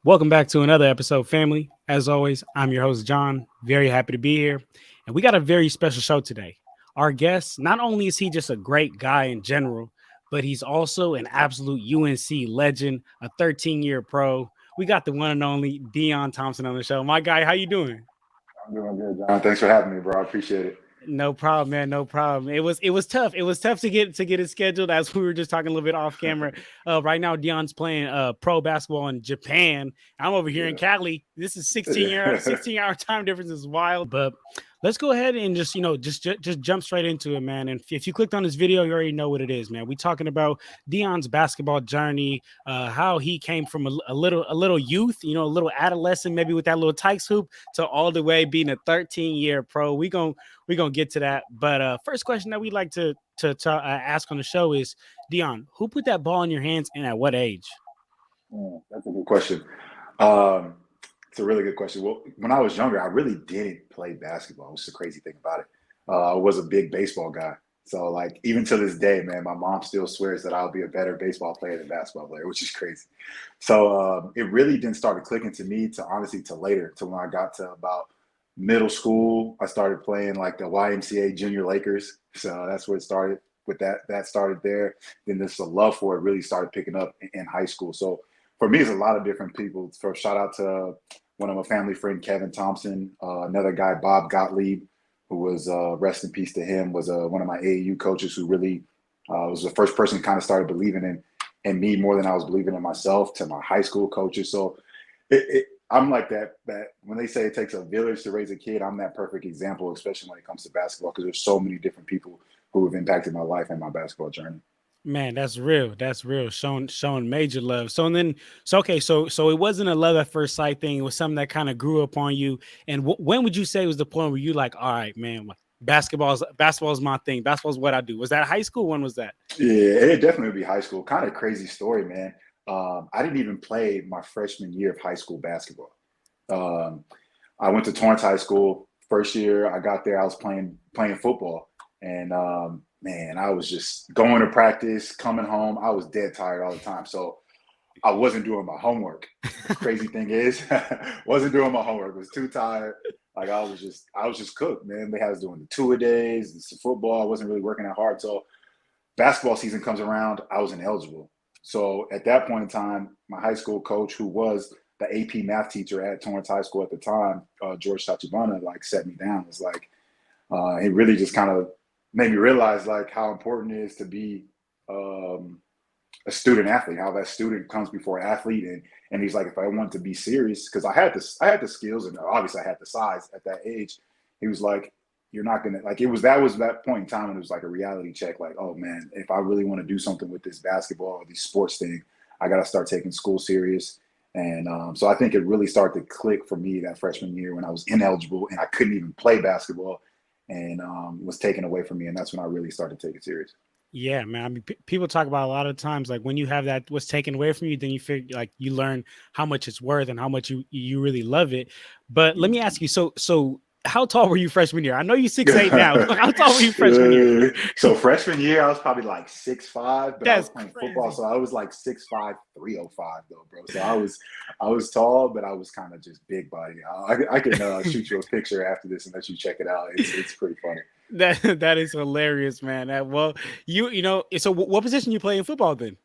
Welcome back to another episode, family. As always, I'm your host, John. Very happy to be here. And we got a very special show today. Our guest, not only is he just a great guy in general, but he's also an absolute UNC legend, a 13-year pro. We got the one and only Deon Thompson on the show. My guy, how you doing? I'm doing good, John. Thanks for having me, bro. I appreciate it. No problem, man. No problem. It was tough. It was tough to get it scheduled as we were just talking a little bit off camera. Right now, Dion's playing pro basketball in Japan. I'm over here in Yeah. Cali. This is 16 year Yeah. 16-hour time difference is wild. But let's go ahead and just jump straight into it, man. And if you clicked on this video, you already know what it is, man. We talking about Dion's basketball journey, how he came from a little youth, a little adolescent, maybe with that little Tykes hoop, to all the way being a 13-year pro. We're gonna get to that. But first question that we like to ask on the show is, Deon, who put that ball in your hands and at what age? That's a good question. Um, it's a really good question. Well, when I was younger, I really didn't play basketball, which is the crazy thing about it. I was a big baseball guy. So, like, even to this day, man, my mom still swears that I'll be a better baseball player than basketball player, which is crazy. So, it really didn't start clicking to me to honestly to later, to when I got to about middle school. I started playing like the YMCA Junior Lakers. So that's where it started with that. That started there. Then this love for it really started picking up in high school. So for me, it's a lot of different people. For shout out to one of my family friend, Kevin Thompson, another guy, Bob Gottlieb, who was rest in peace to him, was one of my AAU coaches who really was the first person who kind of started believing in me more than I was believing in myself. To my high school coaches, so I'm like that. That when they say it takes a village to raise a kid, I'm that perfect example, especially when it comes to basketball, because there's so many different people who have impacted my life and my basketball journey. Man, that's real. That's real. Showing major love. So and then so it wasn't a love at first sight thing. It was something that kind of grew upon you. And when would you say was the point where you like, all right, man, like, basketball's my thing. Basketball's what I do. Was that high school? When was that? Yeah, it definitely would be high school. Kind of crazy story, man. I didn't even play my freshman year of high school basketball. Um, I went to Torrance High School. First year I got there, I was playing football, and man, I was just going to practice, coming home. I was dead tired all the time, so I wasn't doing my homework. The crazy thing is, wasn't doing my homework. Was too tired. Like I was just cooked, man. They had us doing the two a days, the football. I wasn't really working that hard. So basketball season comes around, I was ineligible. So at that point in time, my high school coach, who was the AP math teacher at Torrance High School at the time, George Tachibana, like set me down. It's like it really just kind of made me realize like how important it is to be a student athlete, how that student comes before athlete, and he's like, if I want to be serious, because I had the skills and obviously I had the size at that age. He was like, you're not gonna like it was that point in time when it was like a reality check, like, oh man, if I really want to do something with this basketball or these sports thing, I got to start taking school serious. And so I think it really started to click for me that freshman year when I was ineligible and I couldn't even play basketball, and was taken away from me, and that's when I really started to take it serious. Yeah, man. I mean, people talk about a lot of times like when you have that what's taken away from you, then you figure like you learn how much it's worth and how much you really love it. But let me ask you, so how tall were you freshman year? I know you 6'8" now. How tall were you freshman year? So freshman year, I was probably like 6'5", but I was That's playing football, crazy. so I was like 6'5", 305 though, bro. So I was tall, but I was kind of just big body. I can shoot you a picture after this and let you check it out. It's pretty funny. That is hilarious, man. Well, so what position you play in football then?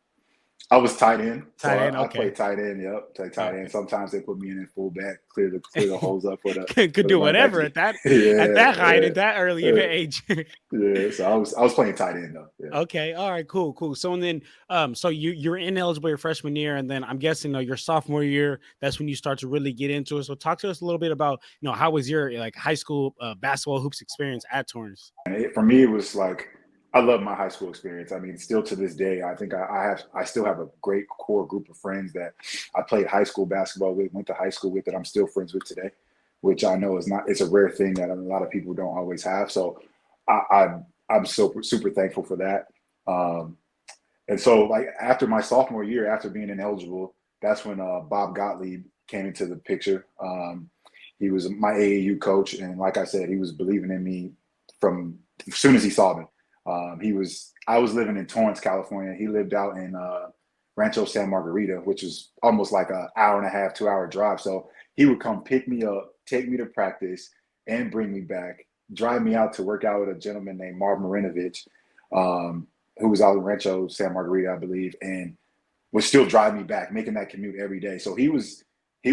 I was tight end, so Tight end. I Okay. played tight end. Yep, play tight end. Okay. Sometimes they put me in fullback, clear the holes up Could for the do running back whatever to at get. that height, Yeah, at that early of yeah, age. yeah. So I was playing tight end though. Yeah. Okay. All right. Cool. Cool. So and then so you're ineligible your freshman year, and then I'm guessing your sophomore year, that's when you start to really get into it. So talk to us a little bit about how was your like high school basketball hoops experience at Torrance? For me, it was like I love my high school experience. I mean, still to this day, I think I still have a great core group of friends that I played high school basketball with, went to high school with, that I'm still friends with today, which I know is not, it's a rare thing that a lot of people don't always have. So I'm super thankful for that. Um, and so like after my sophomore year, after being ineligible, that's when Bob Gottlieb came into the picture. He was my AAU coach, and like I said, he was believing in me from as soon as he saw me. I was living in Torrance, California. He lived out in Rancho San Margarita, which is almost like an hour and a half, 2 hour drive. So he would come pick me up, take me to practice, and bring me back, drive me out to work out with a gentleman named Marv Marinovich, who was out in Rancho San Margarita, I believe, and would still drive me back, making that commute every day. So he was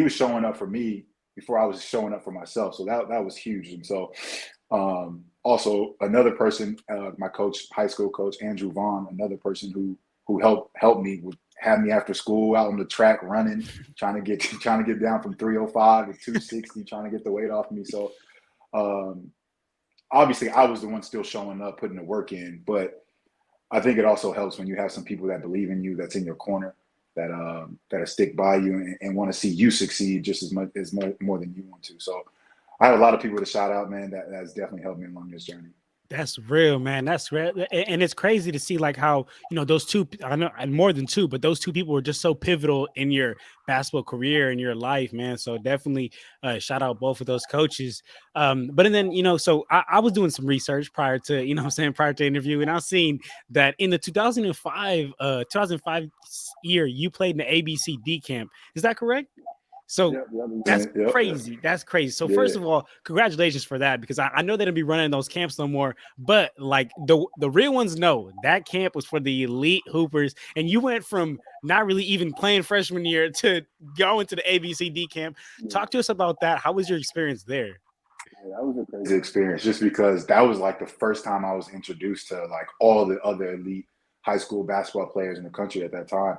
showing up for me before I was showing up for myself. So that was huge. And so also another person, my coach, high school coach Andrew Vaughn, another person who helped me, would have me after school out on the track running, trying to get down from 305 to 260, trying to get the weight off me. So obviously I was the one still showing up, putting the work in, but I think it also helps when you have some people that believe in you, that's in your corner, that stick by you and want to see you succeed just as much as more than you want to. So I have a lot of people to shout out, man. That's definitely helped me along this journey. That's real, man. That's real. And it's crazy to see like how, those two, I know, and more than two, but those two people were just so pivotal in your basketball career and your life, man. So definitely shout out both of those coaches. But and then, so I was doing some research prior to, prior to interview, and I was seeing that in the 2005 year, you played in the ABCD camp. Is that correct? So that's crazy. That's crazy. So first Yeah. of all, congratulations for that, because I know they don't be running those camps no more. But like the real ones know that camp was for the elite hoopers, and you went from not really even playing freshman year to going to the ABCD camp. Talk to us about that. How was your experience there? Yeah, that was a crazy experience just because that was like the first time I was introduced to like all the other elite high school basketball players in the country at that time.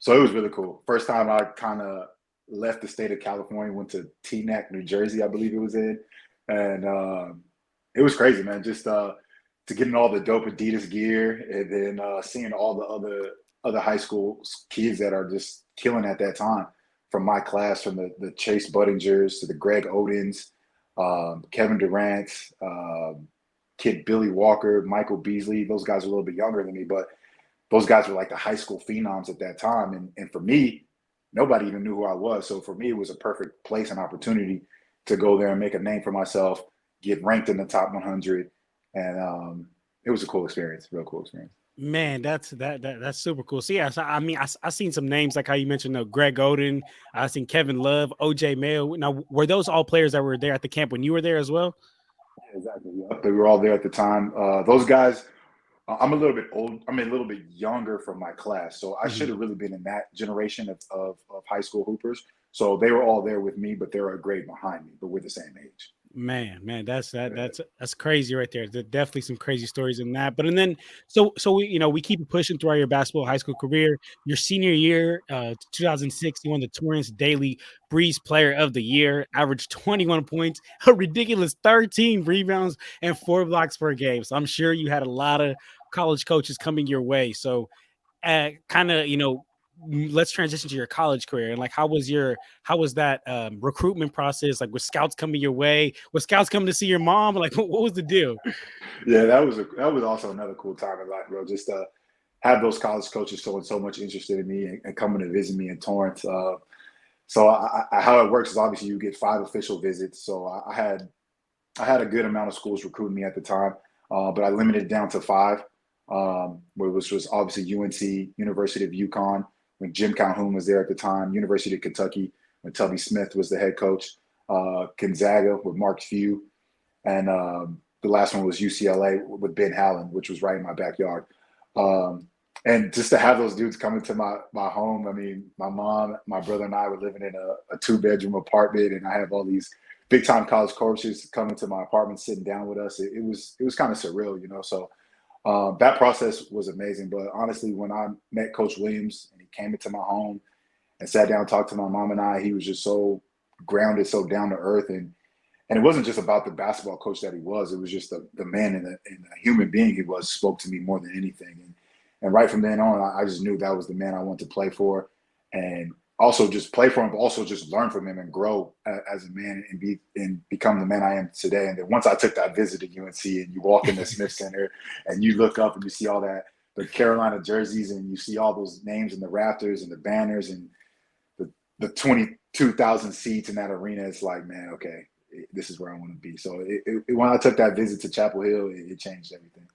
So it was really cool. First time I kind of left the state of California, went to Teaneck, New Jersey, I believe it was in, and it was crazy, man. Just to get in all the dope Adidas gear, and then seeing all the other high school kids that are just killing at that time, from my class, from the Chase Buddingers to the Greg Odens, Kevin Durant, kid Billy Walker, Michael Beasley. Those guys are a little bit younger than me, but those guys were like the high school phenoms at that time. And for me, nobody even knew who I was. So for me, it was a perfect place and opportunity to go there and make a name for myself, get ranked in the top 100. And it was a cool experience, real cool experience. Man, that's super cool. So yeah, so, I mean, I seen some names like how you mentioned, Greg Oden. I seen Kevin Love, OJ Mayo. Now, were those all players that were there at the camp when you were there as well? Yeah, exactly. Yep. They were all there at the time. Those guys, I'm a little bit old. I'm a little bit younger from my class. So I should Mhm. have really been in that generation of high school hoopers. So they were all there with me, but they were a grade behind me, but we're the same age. Man, that's crazy right there. There's definitely some crazy stories in that. But and then so we keep pushing throughout your basketball high school career. Your senior year, 2006, you won the Torrance Daily Breeze Player of the Year, averaged 21 points, a ridiculous 13 rebounds, and 4 blocks per game. So I'm sure you had a lot of college coaches coming your way. So kind of let's transition to your college career, and like how was that recruitment process, like with scouts coming your way, with scouts coming to see your mom, like what was the deal? Yeah, that was also another cool time in life, bro. Just have those college coaches showing so much interest in me and coming to visit me in Torrance. So how it works is obviously you get 5 official visits. So I had a good amount of schools recruiting me at the time, but I limited it down to 5, which was obviously UNC, University of UConn, when Jim Calhoun was there at the time, University of Kentucky, when Tubby Smith was the head coach, Gonzaga with Mark Few, and the last one was UCLA with Ben Hallen, which was right in my backyard. Um, and just to have those dudes come into my home, I mean, my mom, my brother, and I were living in a 2-bedroom apartment, and I have all these big time college coaches coming to my apartment, sitting down with us. It was kind of surreal. So that process was amazing. But honestly, when I met Coach Williams and he came into my home and sat down and talked to my mom and I, he was just so grounded, so down to earth, and it wasn't just about the basketball coach that he was. It was just the man and the human being he was spoke to me more than anything. And right from then on, I just knew that was the man I wanted to play for, and also just play for him, but also just learn from him and grow as a man and become the man I am today. And then once I took that visit to UNC, and you walk in the Smith Center and you look up and you see all that the Carolina jerseys, and you see all those names in the rafters and the banners and the 22,000 seats in that arena, it's like, man, okay, this is where I want to be. So when I took that visit to Chapel Hill, it changed everything.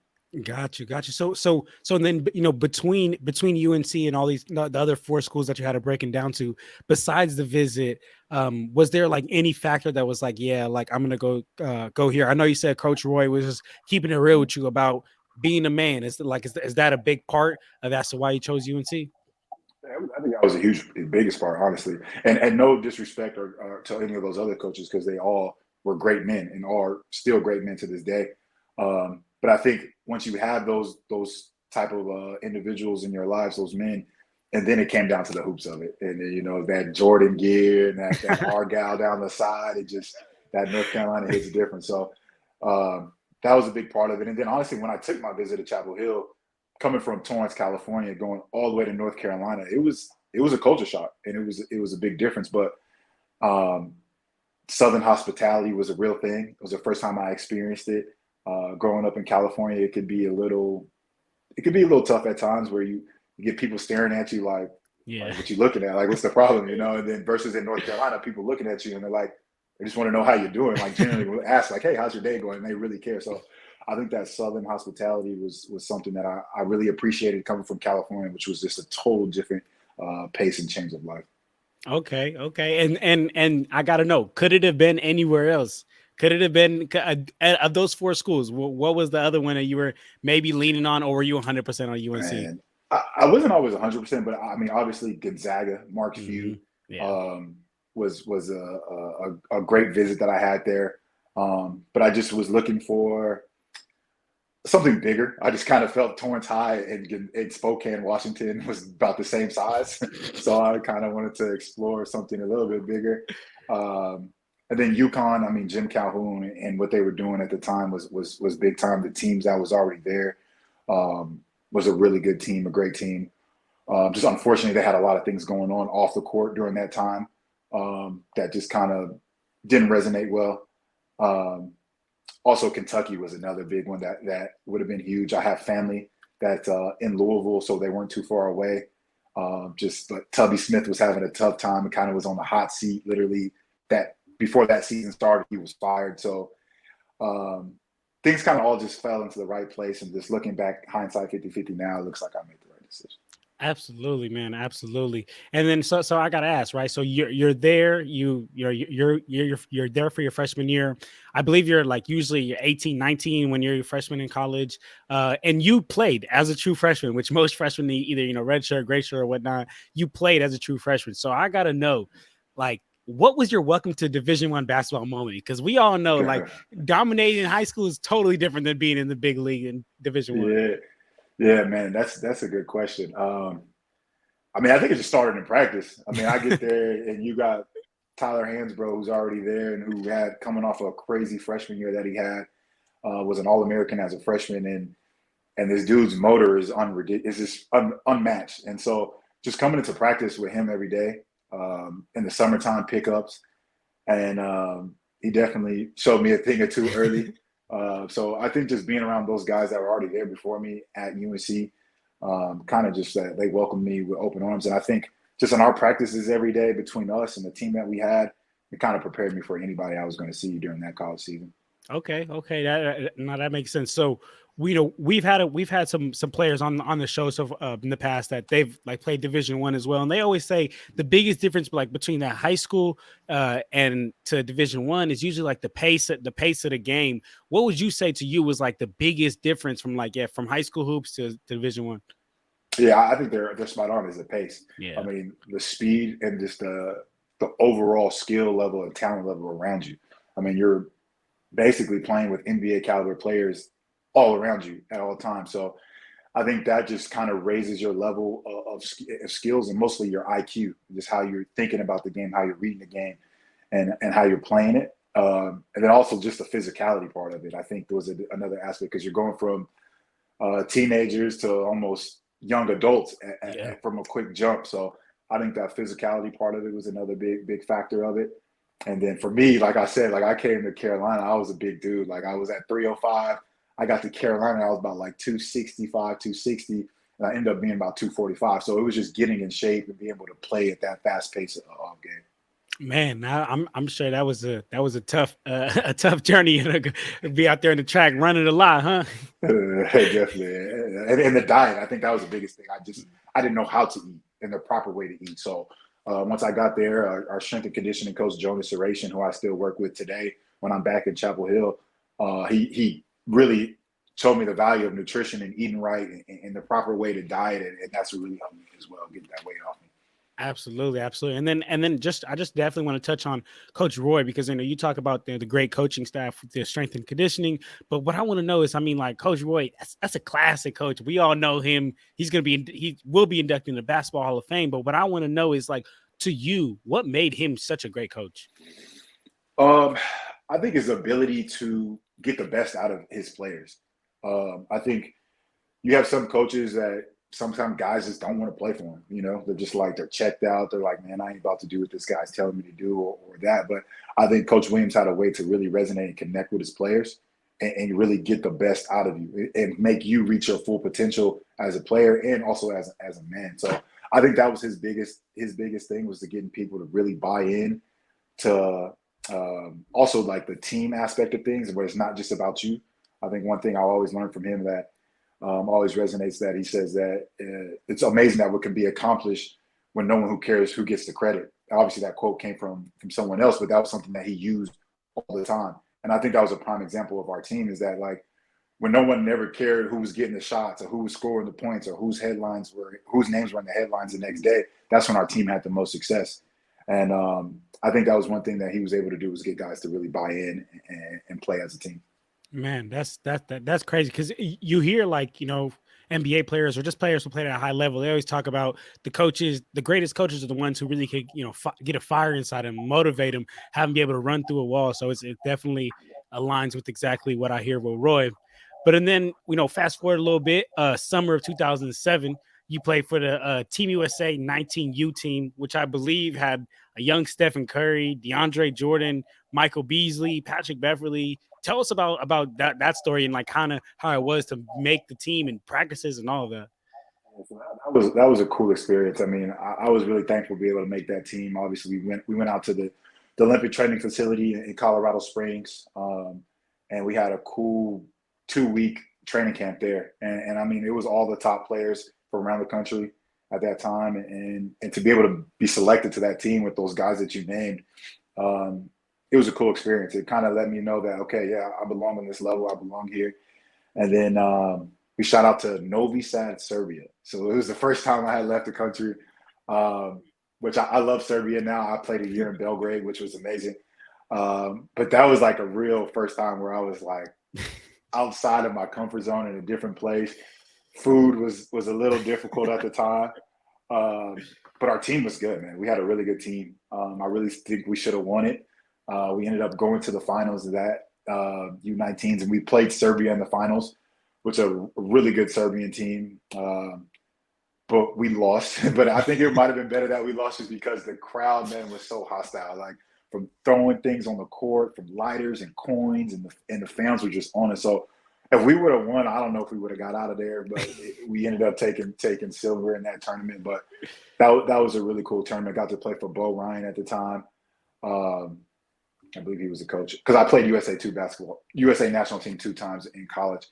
Got you, got you. So then, between UNC and all these the other four schools that you had to break it down to, besides the visit, was there like any factor that was like, yeah, like I'm gonna go here? I know you said Coach Roy was just keeping it real with you about being a man. Is that a big part of that's why you chose UNC? I think that was the biggest part, honestly. And no disrespect or to any of those other coaches because they all were great men and are still great men to this day. But I think once you have those type of individuals in your lives, those men, and then it came down to the hoops of it, and that Jordan gear and that Argyle down the side, it just that North Carolina hits different. So that was a big part of it. And then honestly, when I took my visit to Chapel Hill coming from Torrance, California, going all the way to North Carolina, it was a culture shock, and it was a big difference. But um, Southern hospitality was a real thing. It was the first time I experienced it. Growing up in California, it could be a little tough at times where you get people staring at you Yeah. what you looking at, like what's the problem, and then versus in North Carolina, people looking at you and they're like, they just want to know how you're doing. Like generally will ask like, hey, how's your day going? And they really care. So I think that Southern hospitality was something that I really appreciated coming from California, which was just a total different pace and change of life. Okay, okay. And I gotta know, could it have been anywhere else? Could it have been of those four schools? What was the other one that you were maybe leaning on, or were you 100% on UNC? And I wasn't always 100%, but I mean, obviously Gonzaga, Mark Few, Yeah. um, was a great visit that I had there. But I just was looking for something bigger. I just kind of felt Torrance High in Spokane, Washington was about the same size. So I kind of wanted to explore something a little bit bigger. Um, and then UConn, I mean, Jim Calhoun and what they were doing at the time was big time. The teams that was already there was a really good team, a great team. Just unfortunately, they had a lot of things going on off the court during that time that just kind of didn't resonate well. Um, Also, Kentucky was another big one that would have been huge. I have family that in Louisville, so they weren't too far away. But Tubby Smith was having a tough time and kind of was on the hot seat. Literally, that before that season started, he was fired. So um, things kind of all just fell into the right place. And just looking back, hindsight 50-50 now, it looks like I made the right decision. Absolutely, man. Absolutely. And then so I gotta ask, right? So you're there, you're there for your freshman year. I believe you're like usually you're 18, 19 when you're a freshman in college. And you played as a true freshman, which most freshmen need either, red shirt, gray shirt, or whatnot. You played as a true freshman. So I gotta know, like, what was your welcome to Division I basketball moment? Because we all know like dominating in high school is totally different than being in the big league in Division I. Yeah, yeah, man, that's a good question. I mean, I think it just started in practice. I mean, I get there and you got Tyler Hansbrough, who's already there and who had coming off a crazy freshman year that he had, was an All-American as a freshman, and this dude's motor is just unmatched. And so, just coming into practice with him every day in the summertime pickups, and he definitely showed me a thing or two early. So I think just being around those guys that were already there before me at UNC kind of just they welcomed me with open arms. And I think just in our practices every day between us and the team that we had, it kind of prepared me for anybody I was going to see during that college season. Okay, okay, that makes sense. So we've had some players on the show so in the past that they've like played Division I as well, and they always say the biggest difference like between that high school and to Division I is usually like the pace of the game. What would you say to you was like the biggest difference from from high school hoops to Division I? Yeah, I think they're spot on as the pace. I Yeah, mean, the speed and just the overall skill level and talent level around you. I mean, you're basically playing with NBA caliber players all around you at all times. So I think that just kind of raises your level of skills and mostly your IQ, just how you're thinking about the game, how you're reading the game, and how you're playing it. And then also just the physicality part of it. I think there was another aspect because you're going from teenagers to almost young adults yeah. from a quick jump. So I think that physicality part of it was another big factor of it. And then for me, like I said, like I came to Carolina, I was a big dude. Like I was at 305. I got to Carolina, I was about like 265, 260, and I ended up being about 245. So it was just getting in shape and being able to play at that fast pace of game. Man, I'm sure that was a tough a tough journey to be out there in the track running a lot, huh? Definitely, and the diet. I think that was the biggest thing. I didn't know how to eat and the proper way to eat. So once I got there, our strength and conditioning coach Jonas Serration, who I still work with today when I'm back in Chapel Hill, he really showed me the value of nutrition and eating right and the proper way to diet, and that's what really helped me as well, getting that weight off me. Absolutely, absolutely. And then just I just definitely want to touch on Coach Roy because you talk about the great coaching staff, the strength and conditioning. But what I want to know is, I mean, like Coach Roy, that's a classic coach. We all know him. He will be inducted in the Basketball Hall of Fame. But what I want to know is like to you, what made him such a great coach? Um, I think his ability to get the best out of his players. I think you have some coaches that sometimes guys just don't want to play for them. You know, they're just like they're checked out. They're like, man, I ain't about to do what this guy's telling me to do or that. But I think Coach Williams had a way to really resonate and connect with his players and really get the best out of you and make you reach your full potential as a player and also as a man. So I think that was his biggest thing was to getting people to really buy in to also like the team aspect of things where it's not just about you. I think one thing I always learned from him that always resonates that he says that it's amazing that what can be accomplished when no one who cares who gets the credit. Obviously, that quote came from someone else, but that was something that he used all the time. And I think that was a prime example of our team is that like when no one never cared who was getting the shots or who was scoring the points or whose names were in the headlines the next day, that's when our team had the most success. And I think that was one thing that he was able to do was get guys to really buy in and play as a team. Man, that's crazy because you hear like NBA players or just players who play at a high level. They always talk about the coaches. The greatest coaches are the ones who really could get a fire inside them, motivate them, have them be able to run through a wall. So it definitely aligns with exactly what I hear with Roy. But and then fast forward a little bit, summer of 2007, you played for the Team USA 19U team, which I believe had a young Stephen Curry, DeAndre Jordan, Michael Beasley, Patrick Beverly. Tell us about that story and like kind of how it was to make the team and practices and all of that. So that was a cool experience. I mean, I was really thankful to be able to make that team. Obviously, we went out to the Olympic training facility in Colorado Springs, and we had a cool 2 week training camp there. And I mean, it was all the top players from around the country at that time, and to be able to be selected to that team with those guys that you named, um, it was a cool experience. It kind of let me know that okay, yeah, I belong on this level. I belong here. And then we shot out to Novi Sad, Serbia. So it was the first time I had left the country, which I love Serbia now. I played a year in Belgrade, which was amazing. But that was like a real first time where I was like outside of my comfort zone in a different place. Food was a little difficult at the time. But our team was good, man. We had a really good team. I really think we should have won it. We ended up going to the finals of that U19s, and we played Serbia in the finals, which is a really good Serbian team. But we lost. But I think it might have been better that we lost just because the crowd, man, was so hostile. Like from throwing things on the court, from lighters and coins, and the fans were just on it. So if we would have won, I don't know if we would have got out of there. But we ended up taking silver in that tournament. But that was a really cool tournament. Got to play for Bo Ryan at the time. Um, I believe he was the coach because I played USA national team 2 times in college.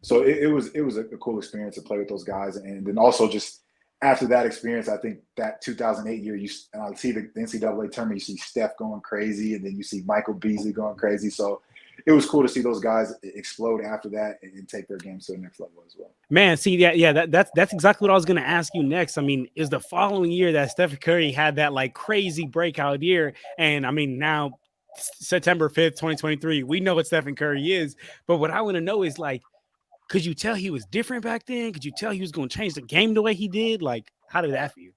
So it was a cool experience to play with those guys, and then also just after that experience, I think that 2008 year, I see the NCAA tournament, you see Steph going crazy, and then you see Michael Beasley going crazy. So it was cool to see those guys explode after that and take their games to the next level as well. Man, see, that's exactly what I was gonna ask you next. I mean, is the following year that Stephen Curry had that like crazy breakout year, and I mean now September 5th, 2023, we know what Stephen Curry is, but what I want to know is like, could you tell he was different back then? Could you tell he was going to change the game the way he did? Like, how did that feel?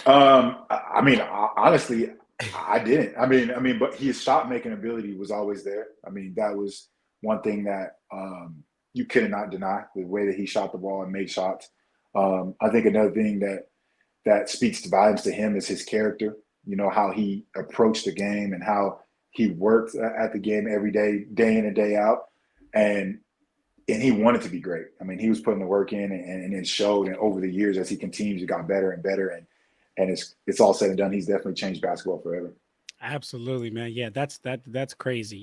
I mean, honestly, I didn't. But his shot making ability was always there. I mean, that was one thing that you could not deny the way that he shot the ball and made shots. I think another thing that speaks volumes to him is his character. You know how he approached the game and how he worked at the game every day in and day out, and he wanted to be great. I mean, he was putting the work in, and it showed. And over the years, as he continues, he got better and better. and it's all said and done, he's definitely changed basketball forever. Absolutely, man. Yeah, that's crazy.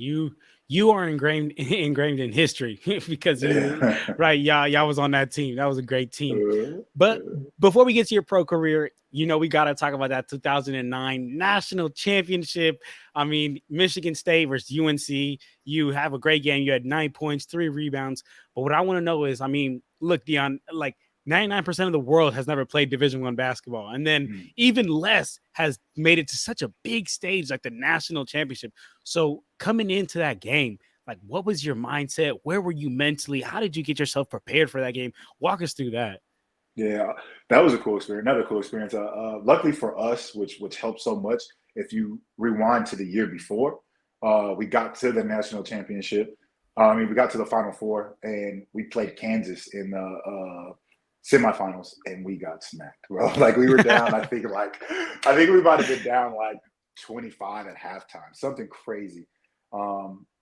You are ingrained in history because you Yeah. right. Y'all was on that team. That was a great team. But before we get to your pro career, we got to talk about that 2009 national championship. I mean, Michigan State versus UNC. You have a great game. You had 9 points, 3 rebounds. But what I want to know is, I mean, look, Deon, like 99% of the world has never played Division I basketball. And then even less has made it to such a big stage like the national championship. So coming into that game, like what was your mindset? Where were you mentally? How did you get yourself prepared for that game? Walk us through that. Yeah, that was a cool experience. Another cool experience. Luckily for us, which helped so much, if you rewind to the year before, we got to the national championship. I mean, we got to the Final Four, and we played Kansas in the semifinals, and we got smacked, bro. Like we were down. I think we might have been down like 25 at halftime, something crazy.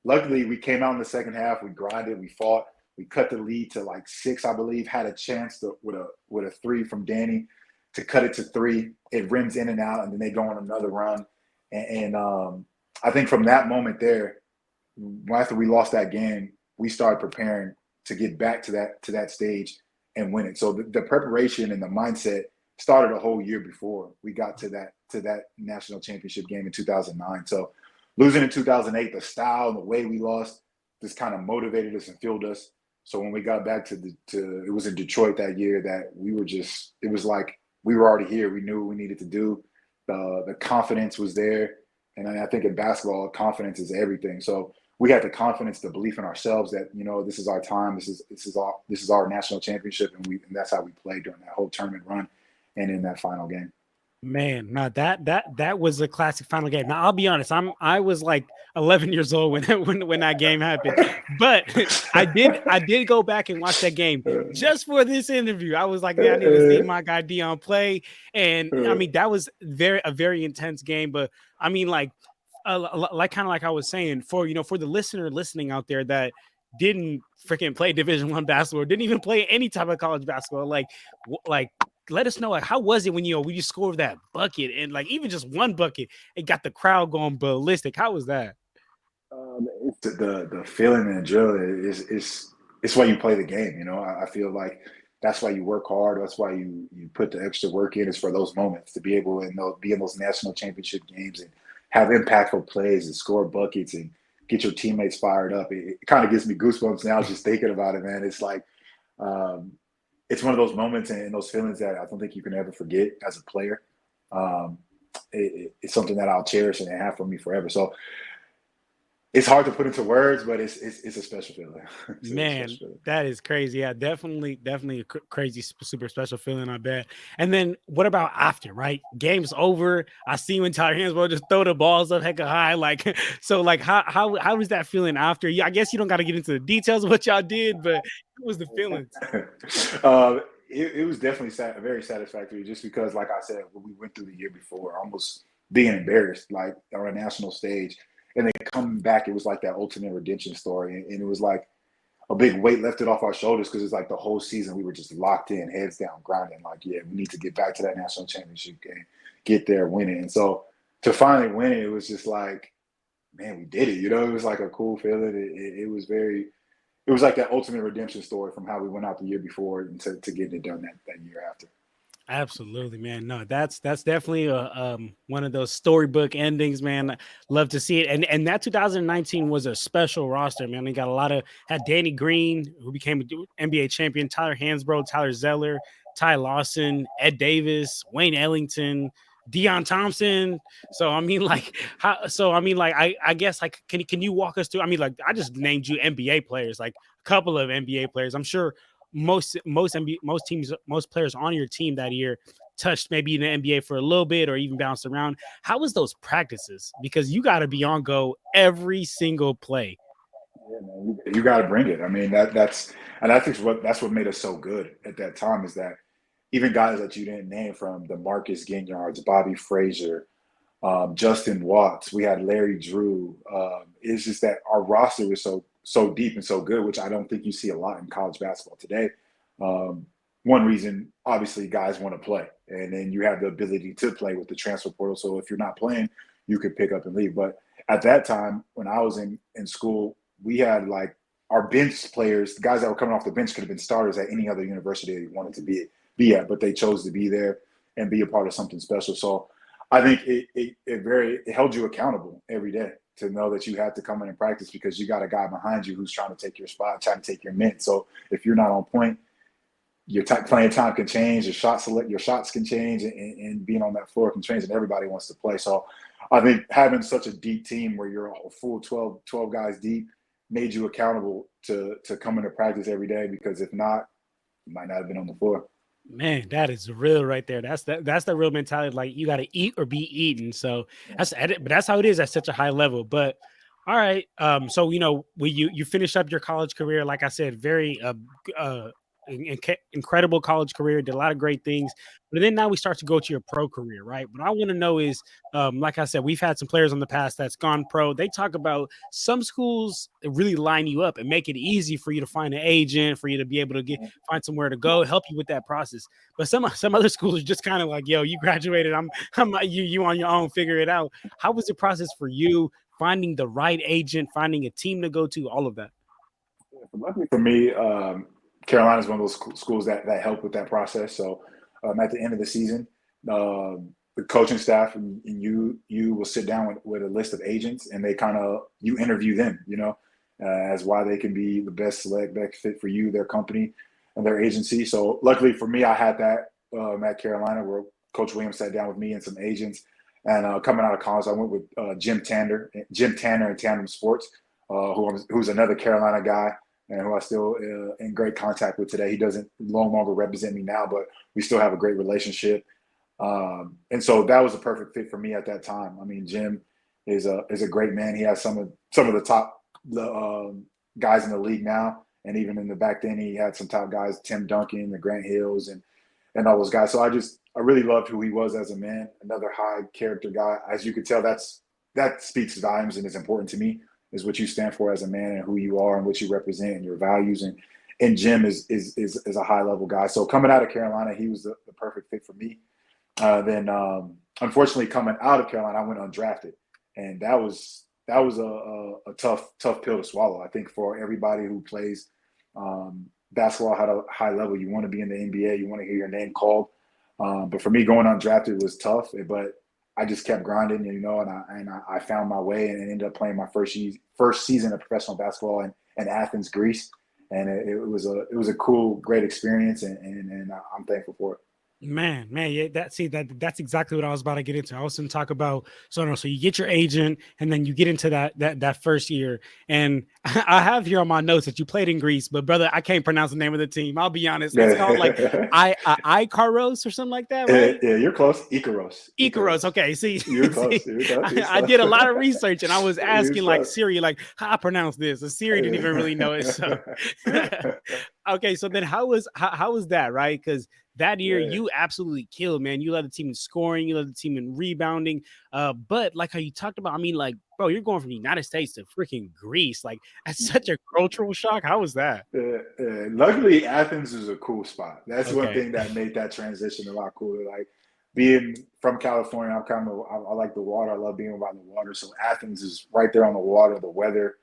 Luckily, we came out in the second half. We grinded. We fought. We cut the lead to like 6, I believe. Had a chance with a 3 from Danny to cut it to 3. It rims in and out, and then they go on another run. And I think from that moment there, after we lost that game, we started preparing to get back to that stage and win it. So the preparation and the mindset started a whole year before we got to that national championship game in 2009. So losing in 2008, the style and the way we lost just kind of motivated us and fueled us. So when we got back to it was in Detroit that year that it was like we were already here. We knew what we needed to do. The confidence was there. And I think in basketball, confidence is everything. So we had the confidence, the belief in ourselves that, this is our time. This is our national championship. And that's how we played during that whole tournament run and in that final game. Man, now that was a classic final game. Now I'll be honest, I was like 11 years old when that game happened, but I did go back and watch that game just for this interview. I was like, man, I need to see my guy Deon play, and I mean that was a very intense game. But I mean, like kind of like I was saying, for the listener listening out there that didn't freaking play Division I basketball, didn't even play any type of college basketball, like let us know, like, how was it when you scored that bucket, and like even just one bucket, it got the crowd going ballistic? How was that? It's the feeling and the drill it's why you play the game. I feel like that's why you work hard. That's why you put the extra work in, is for those moments to be able to be in those national championship games and have impactful plays and score buckets and get your teammates fired up. It kind of gives me goosebumps now just thinking about it, man. It's like it's one of those moments and those feelings that I don't think you can ever forget as a player. It's something that I'll cherish and have for me forever. So it's hard to put into words, but it's a special feeling. Man, that is crazy. Yeah, definitely a crazy, super special feeling, I bet. And then what about after, right? Game's over. I see you and Tyler Hansbrough just throw the balls up hecka high. Like, so like how was that feeling after? I guess you don't got to get into the details of what y'all did, but what was the feelings? It was definitely very satisfactory, just because, like I said, what we went through the year before, almost being embarrassed, like on a national stage. And then coming back, it was like that ultimate redemption story. And it was like a big weight lifted off our shoulders, because it's like the whole season we were just locked in, heads down, grinding. Like, yeah, we need to get back to that national championship game, get there, win it. And so to finally win it, it was just like, man, we did it. It was like a cool feeling. It was like that ultimate redemption story from how we went out the year before and to getting it done that year after. Absolutely, man. No, that's definitely one of those storybook endings, man. Love to see it. And that 2019 was a special roster, man. They got had Danny Green, who became an NBA champion, Tyler Hansbrough, Tyler Zeller, Ty Lawson, Ed Davis, Wayne Ellington, Deon Thompson. So I mean, like, I guess, like, can you walk us through? I mean, like, I just named you NBA players, like a couple of NBA players. I'm sure most teams, most players on your team that year touched maybe in the NBA for a little bit or even bounced around. How was those practices? Because you got to be on go every single play. Yeah, man, you got to bring it. I mean, that's what made us so good at that time, is that even guys that you didn't name, from the Marcus Ginyards, Bobby Frazier, Justin Watts, we had Larry Drew. It's just that our roster was so deep and so good, which I don't think you see a lot in college basketball today. one reason, obviously, guys want to play. And then you have the ability to play with the transfer portal. So if you're not playing, you could pick up and leave. But at that time, when I was in school, we had like our bench players, the guys that were coming off the bench could have been starters at any other university they wanted to be at, but they chose to be there and be a part of something special. So I think it held you accountable every day to know that you had to come in and practice because you got a guy behind you who's trying to take your spot, trying to take your mint. So if you're not on point, your playing time can change, your shots can change, and being on that floor can change, and everybody wants to play. So I think having such a deep team where you're a full 12 guys deep made you accountable to come into practice every day, because if not, you might not have been on the floor. Man, that is real right there. That's the real mentality. Like you got to eat or be eaten. So but that's how it is at such a high level. But all right, so when you finish up your college career, like I said, very uh incredible college career, did a lot of great things. But then now we start to go to your pro career, right? What I want to know is, like I said, we've had some players in the past that's gone pro. They talk about some schools really line you up and make it easy for you to find an agent, for you to be able to find somewhere to go, help you with that process. But some other schools are just kind of like, yo, you graduated, I'm you on your own, figure it out. How was the process for you finding the right agent, finding a team to go to, all of that? Luckily for me, Carolina is one of those schools that help with that process. So at the end of the season, the coaching staff and you will sit down with a list of agents, and they you interview them, as why they can be the best fit for you, their company, and their agency. So luckily for me, I had that at Carolina, where Coach Williams sat down with me and some agents. And coming out of college, I went with Jim Tanner and Tandem Sports, who's another Carolina guy, and who I still in great contact with today. He doesn't no longer represent me now, but we still have a great relationship. And so that was a perfect fit for me at that time. I mean, Jim is a great man. He has some of the top guys in the league now, and even in the back then, he had some top guys, Tim Duncan, the Grant Hills, and all those guys. So I really loved who he was as a man. Another high character guy. As you could tell, that speaks volumes and is important to me, is what you stand for as a man and who you are and what you represent and your values. And Jim is a high level guy. So coming out of Carolina, he was the perfect fit for me. Then unfortunately, coming out of Carolina, I went undrafted, and that was a tough pill to swallow. I think for everybody who plays basketball at a high level, you want to be in the NBA, you want to hear your name called. But for me, going undrafted was tough. But I just kept grinding, and I found my way and ended up playing my first season of professional basketball in Athens, Greece. And it was a cool, great experience, and I'm thankful for it. Man, yeah, that's exactly what I was about to get into. I was going to talk about so you get your agent, and then you get into that first year. And I have here on my notes that you played in Greece, but brother, I can't pronounce the name of the team. I'll be honest, it's called like Ikaros or something like that, right? Yeah, you're close. Ikaros. Okay, see, You're close. You're close. I did a lot of research, and I was asking like Siri, like how I pronounce this. And Siri didn't even really know it. So okay, so then how was that, right? Because that year, you absolutely killed, man. You led the team in scoring, you led the team in rebounding. But like how you talked about, I mean, like, bro, you're going from the United States to freaking Greece. Like, that's such a cultural shock. How was that? Luckily, Athens is a cool spot. That's one thing that made that transition a lot cooler. Like, being from California, I like the water. I love being by the water. So Athens is right there on the water. The weather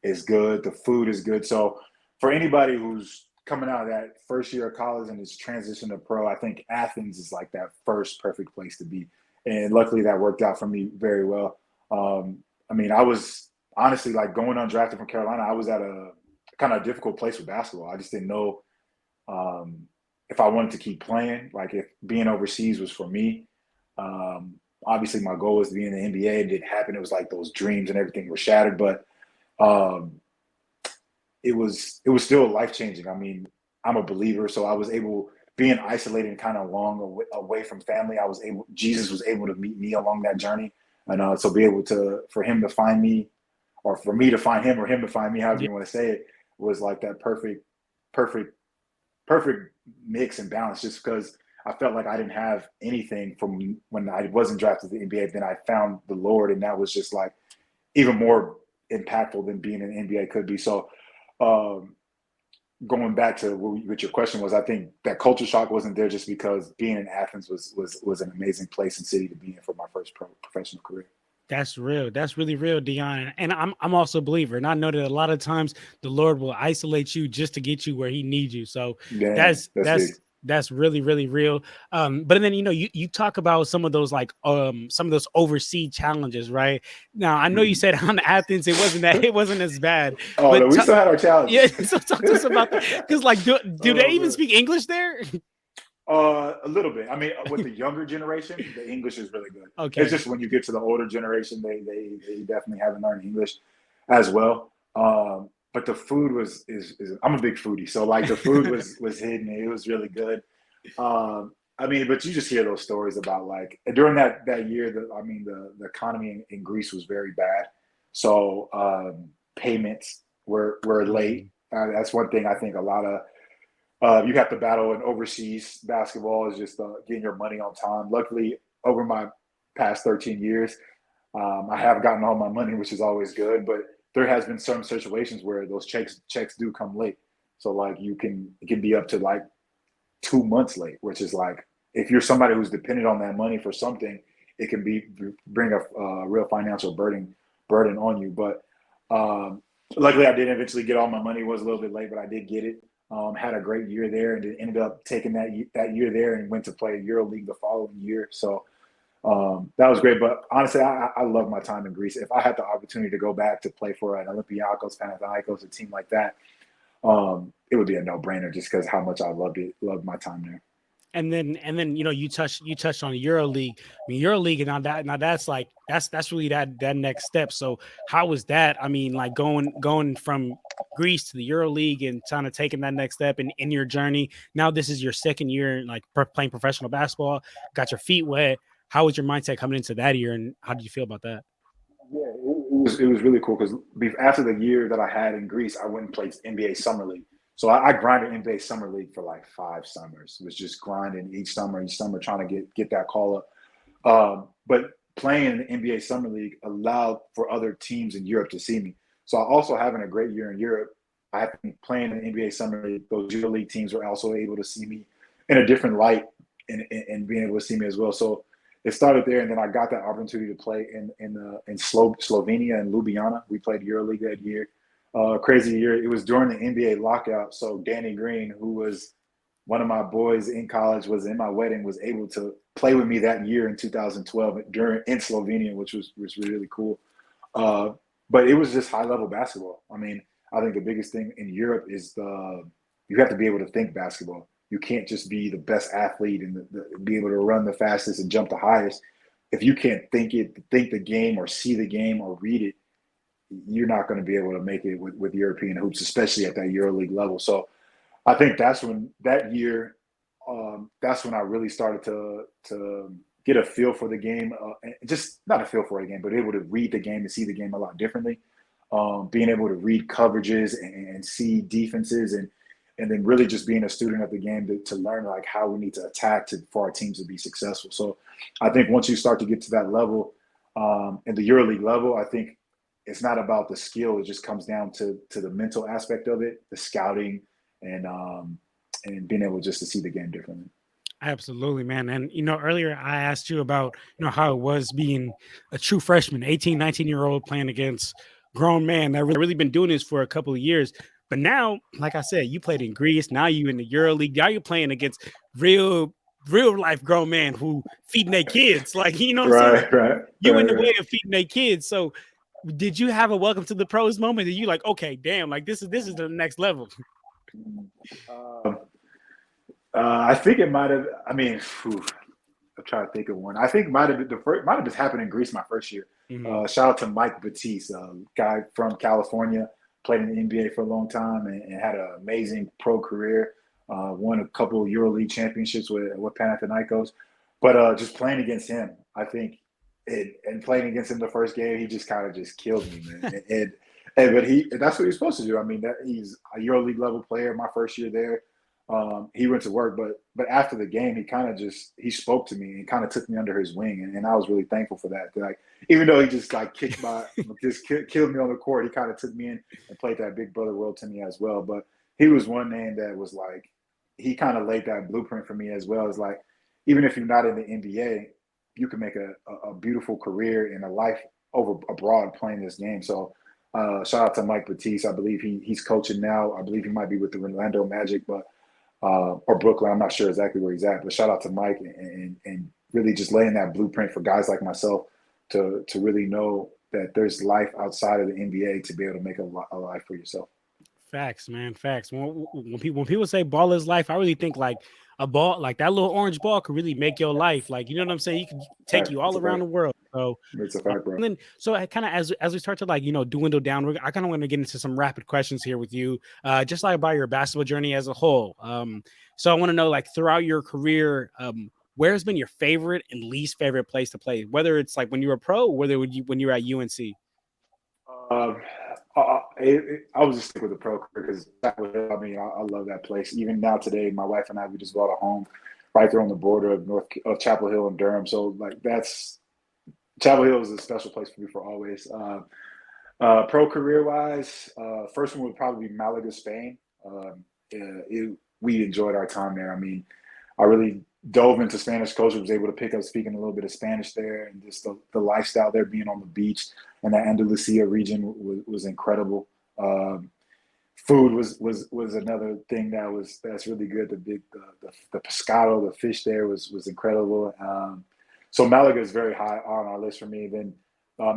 is good. The food is good. So for anybody who's coming out of that first year of college and is transition to pro, I think Athens is like that first perfect place to be. And luckily that worked out for me very well. I mean, I was honestly like going undrafted from Carolina. I was at a kind of difficult place with basketball. I just didn't know if I wanted to keep playing, like if being overseas was for me. Obviously my goal was to be in the NBA. It didn't happen. It was like those dreams and everything were shattered, but it was still life-changing. I mean, I'm a believer, so I was able, being isolated and kind of long away from family, Jesus was able to meet me along that journey. And so be able for him to find me, or for me to find him, or him to find me, however you want to say it, was like that perfect mix and balance, just because I felt like I didn't have anything from when I wasn't drafted to the NBA. Then I found the Lord, and that was just like even more impactful than being in the NBA could be. So going back to what your question was, I think that culture shock wasn't there just because being in Athens was an amazing place and city to be in for my first professional career. That's real. That's really real, Deon. And I'm also a believer. And I know that a lot of times the Lord will isolate you just to get you where he needs you. So Yeah, that's that's big. that's really, really real. But then you talk about some of those some of those overseas challenges, right? Now I know you said on Athens it wasn't as bad, Oh no, but we still had our yeah, challenges. so talk to us about that. Because like do they Oh even man. speak English there? A little bit. I mean, with the younger generation, the English is really good. It's Okay. just when you get to the older generation, they definitely haven't learned English as well. But the food is I'm a big foodie, so like the food was hidden. It was really good. I mean, but you just hear those stories about like during that year. The economy in Greece was very bad, so payments were late. Mm, That's one thing I think a lot of you have to battle in overseas basketball is just getting your money on time. Luckily, over my past 13 years, I have gotten all my money, which is always good. But there has been some situations where those checks do come late. So like it can be up to like 2 months late, which is like if you're somebody who's dependent on that money for something, it can bring a real financial burden on you. But luckily, I did eventually get all my money. It was a little bit late, but I did get it. Had a great year there, and then ended up taking that year there and went to play EuroLeague the following year. So that was great. But honestly, I love my time in Greece. If I had the opportunity to go back to play for an Olympiacos, Panathinaikos, a team like that, it would be a no-brainer just because how much I loved my time there. and then you touched on EuroLeague. I mean EuroLeague, and now that's like that's really that next step. So how was that? I mean, like going from Greece to the EuroLeague and kind of taking that next step in your journey. Now this is your second year like playing professional basketball. Got your feet wet. How was your mindset coming into that year, and how did you feel about that? Yeah, it was really cool because after the year that I had in Greece, I went and played NBA Summer League. So I grinded NBA Summer League for like 5 summers. It was just grinding each summer, trying to get that call up. But playing in the NBA Summer League allowed for other teams in Europe to see me. So also having a great year in Europe, I have been playing in the NBA Summer League. Those EuroLeague teams were also able to see me in a different light and being able to see me as well. So it started there, and then I got that opportunity to play in Slovenia and Ljubljana. We played EuroLeague that year. Crazy year. It was during the NBA lockout, so Danny Green, who was one of my boys in college, was in my wedding, was able to play with me that year in 2012 in Slovenia, which was really cool. Uh, but it was just high level basketball. I mean, I think the biggest thing in Europe is you have to be able to think basketball. You can't just be the best athlete and be able to run the fastest and jump the highest. If you can't think the game or see the game or read it, you're not going to be able to make it with European hoops, especially at that EuroLeague level. So I think that's when that year, that's when I really started to get a feel for the game, just not a feel for the game, but able to read the game and see the game a lot differently. Being able to read coverages and see defenses and then really just being a student of the game to learn like how we need to attack for our teams to be successful. So I think once you start to get to that level, in the EuroLeague level, I think it's not about the skill. It just comes down to the mental aspect of it, the scouting, and being able just to see the game differently. Absolutely, man. And earlier I asked you about how it was being a true freshman, 18, 19-year-old playing against grown man that really been doing this for a couple of years. But now, like I said, you played in Greece. Now you in the EuroLeague. Now you're playing against real, real life grown men who feeding their kids. Like, you know what I'm saying? Right, right, You in right, the way right. of feeding their kids. So did you have a welcome to the pros moment? That you like, okay, damn, like this is the next level. Um, I think it might have. I mean, I'm trying to think of one. I think might have been the first. Might have just happened in Greece my first year. Mhm. Shout out to Mike Batiste, a guy from California, played in the NBA for a long time and had an amazing pro career. Won a couple of EuroLeague championships with Panathinaikos. But just playing against him, I think, and playing against him the first game, he just kind of just killed me, man. But that's what he's supposed to do. I mean, that he's a EuroLeague level player. My first year there, he went to work, but after the game, he spoke to me and kind of took me under his wing, and I was really thankful for that. Like even though he just like killed me on the court, he kind of took me in and played that big brother role to me as well. But he was one name that was like, he kind of laid that blueprint for me as well. As like, even if you're not in the NBA, you can make a beautiful career and a life over abroad playing this game. So shout out to Mike Batiste. I believe he's coaching now. I believe he might be with the Orlando Magic, but or Brooklyn. I'm not sure exactly where he's at, but shout out to Mike and really just laying that blueprint for guys like myself to really know that there's life outside of the NBA to be able to make a life for yourself. Facts, man. Facts. When people say ball is life, I really think like a ball, like that little orange ball, could really make your life. Like, you know what I'm saying? You can take you It's all a around fact. the world. So, It's a fact, bro. and then so I kind of as we start to like dwindle down, I kind of want to get into some rapid questions here with you, just like about your basketball journey as a whole. So I want to know like throughout your career, where's been your favorite and least favorite place to play? Whether it's like when you were pro, or whether when you were at UNC. Um, I was just stick with the pro career because I mean I love that place. Even now today, my wife and I we just bought a home right there on the border of Chapel Hill and Durham. So like that's Chapel Hill is a special place for me for always. Pro career wise, first one would probably be Malaga, Spain. We enjoyed our time there. I mean, I really dove into Spanish culture, was able to pick up speaking a little bit of Spanish there, and just the lifestyle there, being on the beach and that Andalusia region was incredible. Food was another thing that's really good. The pescado, the fish there was incredible. So Malaga is very high on our list for me. Then,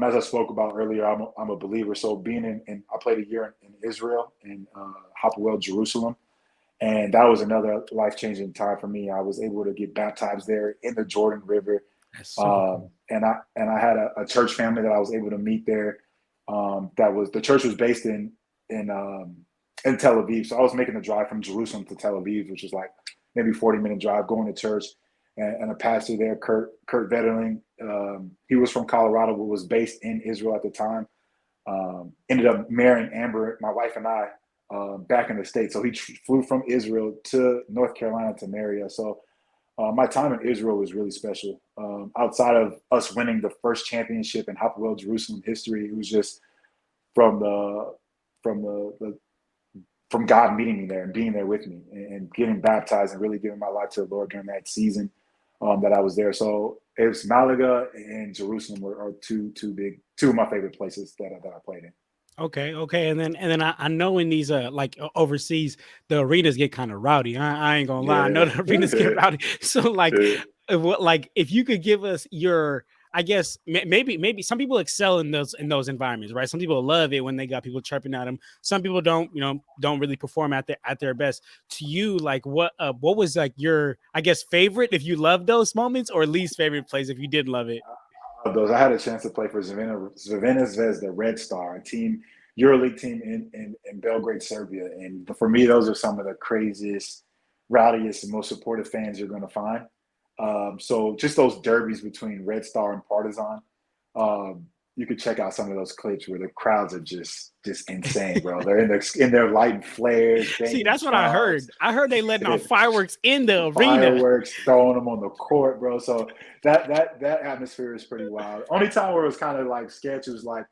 as I spoke about earlier, I'm a believer. So being I played a year in Israel in Hapoel, Jerusalem. And that was another life changing time for me. I was able to get baptized there in the Jordan River, That's super cool. and I had a church family that I was able to meet there. That was the church was based in Tel Aviv, so I was making the drive from Jerusalem to Tel Aviv, which is like maybe 40-minute drive, going to church. And a pastor there, Kurt Vetterling, he was from Colorado, but was based in Israel at the time. Ended up marrying Amber, my wife and I, back in the States. So he flew from Israel to North Carolina to marry us. So my time in Israel was really special. Outside of us winning the first championship in Hapoel Jerusalem history, it was just from from the from God meeting me there and being there with me and getting baptized and really giving my life to the Lord during that season that I was there. So it was Malaga and Jerusalem are two of my favorite places that I played in. Okay, and then I know in these like overseas the arenas get kind of rowdy. I ain't gonna lie, I know Yeah. the arenas get rowdy. So like, Yeah. what like if you could give us your, I guess maybe some people excel in those environments, right? Some people love it when they got people chirping at them. Some people don't really perform at their best. To you, like what was like your, I guess, favorite if you love those moments, or least favorite place if you didn't love it? Of those, I had a chance to play for Zvena Zvezda, Red Star, a team, EuroLeague team in Belgrade, Serbia. And for me, those are some of the craziest, rowdiest, and most supportive fans you're going to find. So just those derbies between Red Star and Partizan, um, you could check out some of those clips where the crowds are just insane, bro. They're in their lighting flares, See, banging that's what I drums. heard. I heard they letting off fireworks in the arena. Fireworks, throwing them on the court, bro. So that atmosphere is pretty wild. Only time where it was kind of like sketchy was like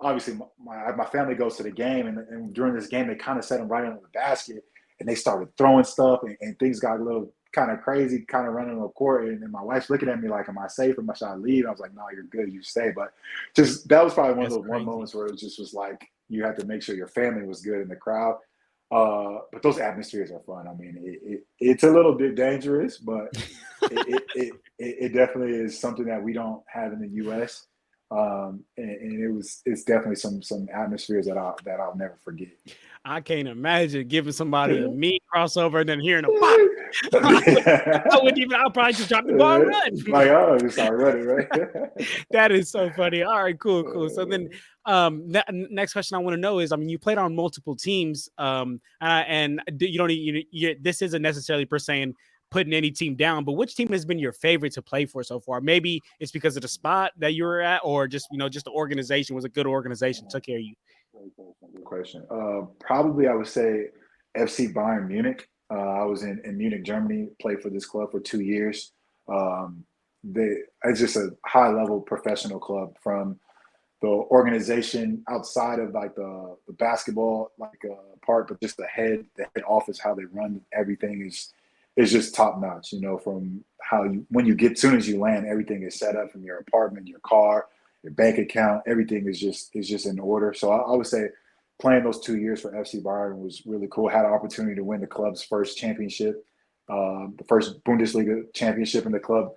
obviously my family goes to the game, and during this game they kind of set them right under the basket, and they started throwing stuff, and things got a little kind of crazy, kind of running on the court, and then my wife's looking at me like, "Am I safe? Am I should I leave?" I was like, "No, you're good. You stay." But just that was probably one of That's those one crazy. moments where it just was like you had to make sure your family was good in the crowd. But those atmospheres are fun. I mean, it's a little bit dangerous, but it definitely is something that we don't have in the U.S. And it's definitely some atmospheres that I'll never forget. I can't imagine giving somebody a mean crossover and then hearing a pop. I wouldn't even. I'll probably just drop the ball and Like, run. oh, just start running, right? That is so funny. All right, cool. So then, next question I want to know is, I mean, you played on multiple teams, and you don't. This isn't necessarily per se putting any team down, but which team has been your favorite to play for so far? Maybe it's because of the spot that you were at, or just the organization was a good organization, took care of you. Good question. Probably I would say FC Bayern Munich. I was in Munich, Germany, played for this club for 2 years. It's just a high level professional club from the organization outside of like the basketball part, but just the head office, how they run everything is just top notch. You know, from how you when you get soon as you land, everything is set up from your apartment, your car, your bank account, everything is just in order. So I would say playing those 2 years for FC Bayern was really cool. Had an opportunity to win the club's first championship, the first Bundesliga championship in the club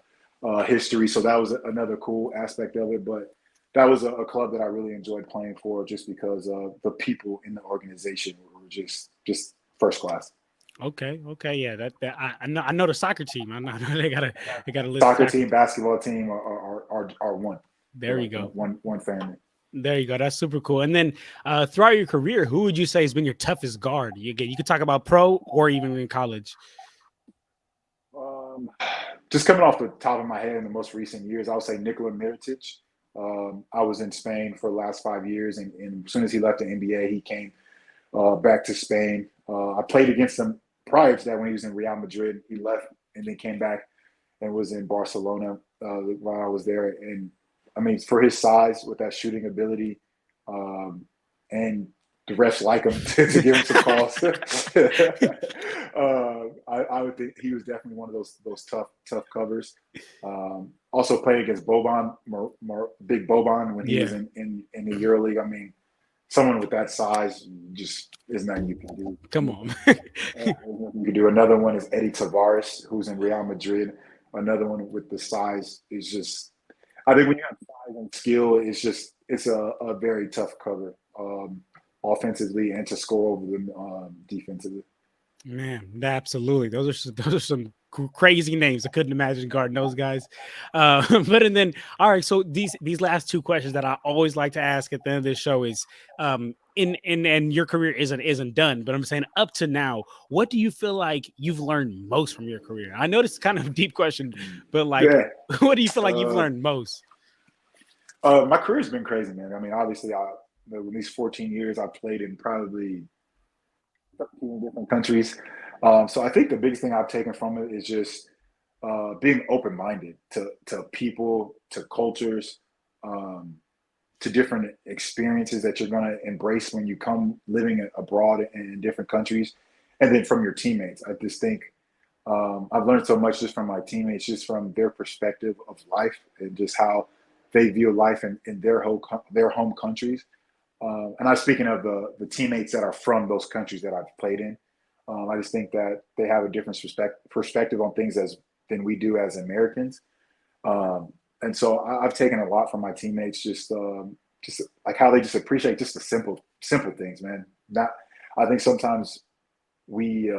history. So that was another cool aspect of it. But that was a club that I really enjoyed playing for, just because the people in the organization were just first class. Okay, yeah. That I know the soccer team. I know they got a list Soccer soccer. team, basketball team are one. They're There you like go. one family. There you go. That's super cool. And then throughout your career, who would you say has been your toughest guard? You could talk about pro or even in college. Um, just coming off the top of my head in the most recent years, I would say Nikola Mirotic. I was in Spain for the last 5 years, and as soon as he left the NBA, he came back to Spain. I played against him prior to that when he was in Real Madrid. He left and then came back and was in Barcelona while I was there. And I mean, for his size, with that shooting ability, and the refs like him to give him some calls. I would think he was definitely one of those tough covers. Also played against Boban, big Boban when he was Yeah. in the EuroLeague. I mean, someone with that size just is nothing you can do. Come on. You could do another one is Eddie Tavares, who's in Real Madrid. Another one with the size is just. I think when you have size and skill, it's a very tough cover, offensively and to score over them defensively. Man, absolutely. Those are some crazy names. I couldn't imagine guarding those guys. But and then, all right. So these last two questions that I always like to ask at the end of this show is, in and your career isn't done, but I'm saying up to now, what do you feel like you've learned most from your career? I know this is kind of a deep question, but like, Yeah. what do you feel like you've Uh, learned most? my career's been crazy, man. I mean, obviously, in these 14 years, I've played in probably 13 different countries. So I think the biggest thing I've taken from it is just being open-minded to people, to cultures, um, to different experiences that you're going to embrace when you come living abroad in different countries, and then from your teammates. I just think I've learned so much just from my teammates, just from their perspective of life and just how they view life in their home countries. And I'm speaking of the teammates that are from those countries that I've played in. I just think that they have a different perspective on things as than we do as Americans. And so I've taken a lot from my teammates, just like how they just appreciate just the simple things, man. Not, I think sometimes we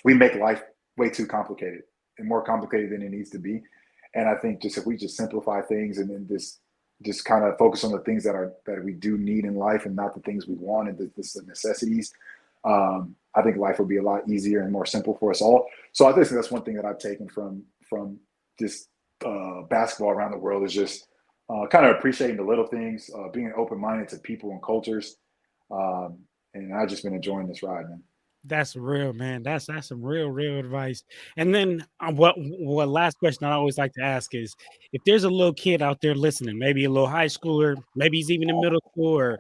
make life way too complicated and more complicated than it needs to be. And I think just if we just simplify things and then just kind of focus on the things that we do need in life and not the things we want and the necessities, I think life would be a lot easier and more simple for us all. So I think that's one thing that I've taken from this basketball around the world is just kind of appreciating the little things, being open minded to people and cultures, and I've just been enjoying this ride, man. That's real, man. That's some real advice. And then what last question I always like to ask is if there's a little kid out there listening, maybe a little high schooler, maybe he's even in middle school or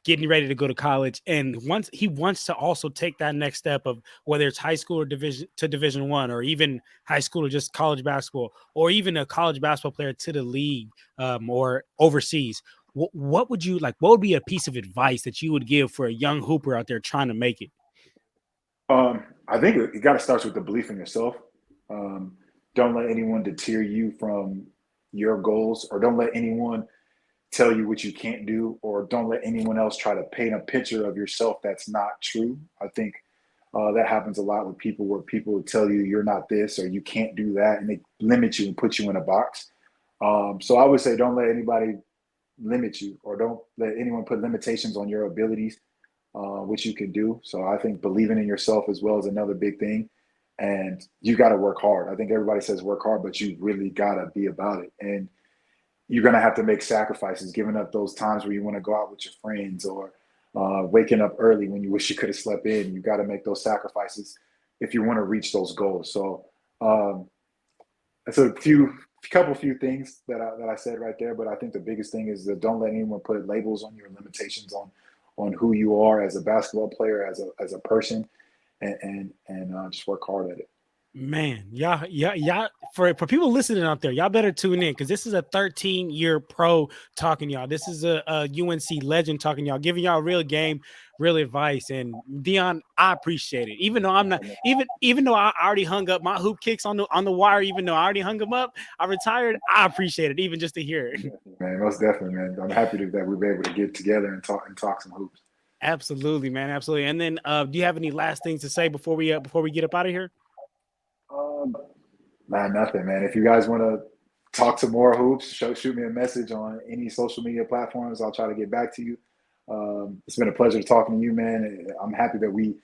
getting ready to go to college, and once he wants to also take that next step of whether it's high school or division 1 or even high school or just college basketball or even a college basketball player to the league, or overseas, what would you like? What would be a piece of advice that you would give for a young hooper out there trying to make it? I think it got to start with the belief in yourself. Um, don't let anyone deter you from your goals, or don't let anyone tell you what you can't do, or don't let anyone else try to paint a picture of yourself that's not true. I think that happens a lot with people, where people will tell you you're not this or you can't do that, and they limit you and put you in a box. So I would say don't let anybody limit you, or don't let anyone put limitations on your abilities, which you can do. So I think believing in yourself as well is another big thing. And you got to work hard. I think everybody says work hard, but you really got to be about it. And you're going to have to make sacrifices, giving up those times where you want to go out with your friends, or waking up early when you wish you could have slept in. You got to make those sacrifices if you want to reach those goals. So it's a couple few things that I said right there, but I think the biggest thing is that don't let anyone put labels on you and limitations on who you are as a basketball player, as a person, and just work hard at it. Man, y'all, for people listening out there, y'all better tune in because this is a 13-year pro talking y'all. This is a UNC legend talking y'all, giving y'all real game, real advice. And Deon, I appreciate it. Even though I'm not, even though I already hung up my hoop kicks on the wire, even though I already hung them up, I retired. I appreciate it, even just to hear it. Man, most definitely, man. I'm happy that we were able to get together and talk some hoops. Absolutely, man, absolutely. And then, do you have any last things to say before we get up out of here? Um, Man, nothing, man. If you guys want to talk some more hoops, shoot me a message on any social media platforms. I'll try to get back to you. It's been a pleasure talking to you, man. I'm happy that we've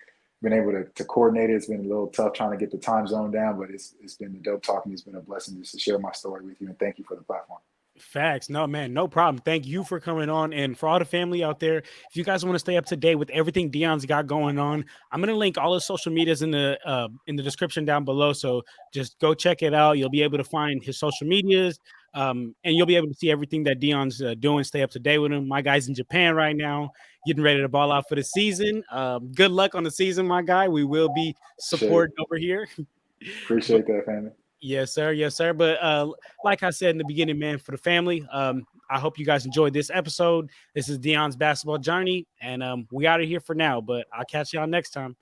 been able to coordinate it. It's been a little tough trying to get the time zone down, but it's been a dope talking. It's been a blessing just to share my story with you, and thank you for the platform. Facts. No, man, no problem. Thank you for coming on. And for all the family out there, if you guys want to stay up to date with everything Deon's got going on, I'm gonna link all his social medias in the description down below. So just go check it out. You'll be able to find his social medias. And you'll be able to see everything that Deon's doing, stay up to date with him. My guy's in Japan right now, getting ready to ball out for the season. Good luck on the season, my guy. We will be supporting over here. But Appreciate that, family. yes, sir. Yes, sir. But like I said in the beginning, man, for the family, I hope you guys enjoyed this episode. This is Deon's basketball journey, and we out of here for now. But I'll catch y'all next time.